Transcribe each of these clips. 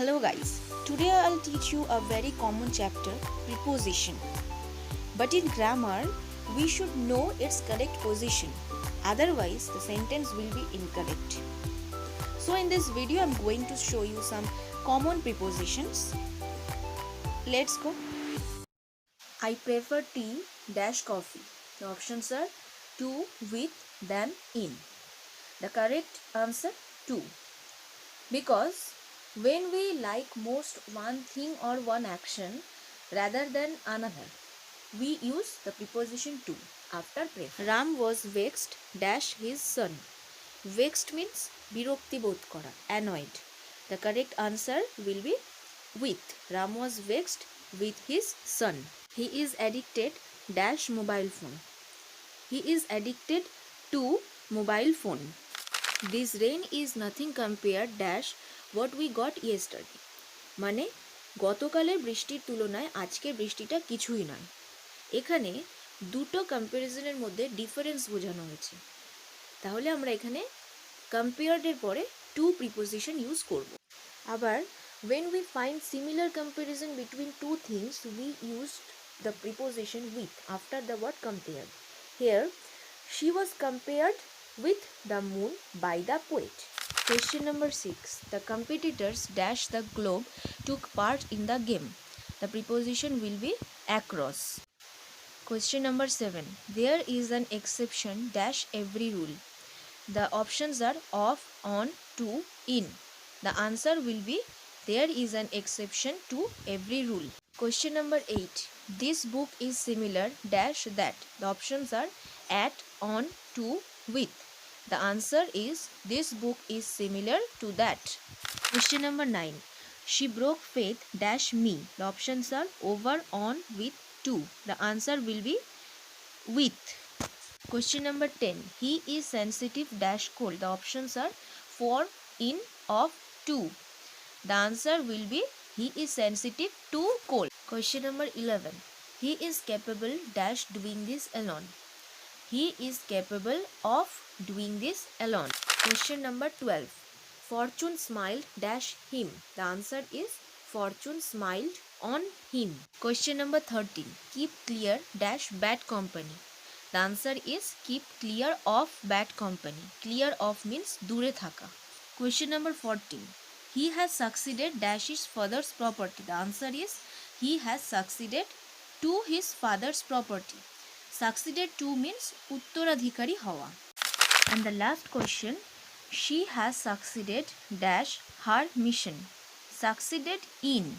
Hello guys, today I'll teach you a very common chapter, preposition. But in grammar, we should know its correct position. Otherwise, the sentence will be incorrect. So in this video, I'm going to show you some common prepositions. Let's go. I prefer tea dash coffee. The options are to, with, than, in. The correct answer to. Because when we like most one thing or one action rather than another, we use the preposition to after prefer. Ram was vexed dash his son. Vexed means birokti bodh kora, annoyed. The correct answer will be with. Ram was vexed with his son. He is addicted dash mobile phone. He is addicted to mobile phone. This rain is nothing compared dash what we got yesterday. মানে গতকালের বৃষ্টির তুলনায় আজকের বৃষ্টিটা কিছুই নয়। এখানে দুটো কম্প্যারিজনের মধ্যে ডিফারেন্স বোঝানো হয়েছে। তাহলে আমরা এখানে কম্পেয়ার্ড এর পরে টু প্রিপোজিশন ইউজ করব। আবার when we find similar comparison between two things, we used the preposition with after the word compared. Here, she was compared with the moon by the poet. Question number 6. The competitors dash the globe took part in the game. The preposition will be across. Question number 7. There is an exception dash every rule. The options are off, on, to, in. The answer will be there is an exception to every rule. Question number 8. This book is similar dash that. The options are at, on, to, with. The answer is this book is similar to that. Question number 9. She broke faith dash me. The options are over, on, with, to. The answer will be with. Question number 10. He is sensitive dash cold. The options are for, in, of, to. The answer will be he is sensitive to cold. Question number 11. He is capable dash doing this alone. He is capable of doing this alone. Question number 12. Fortune smiled dash him. The answer is fortune smiled on him. Question number 13. Keep clear dash bad company. The answer is keep clear of bad company. Clear of means dure thaka. Question number 14. He has succeeded dash his father's property. The answer is he has succeeded to his father's property. Succeeded to means uttoradhikari hawa. And the last question, she has succeeded dash her mission. Succeeded in.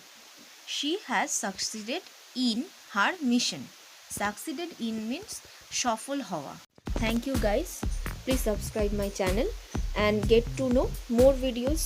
She has succeeded in her mission. Succeeded in means সফল হওয়া. Thank you guys. Please subscribe my channel and get to know more videos.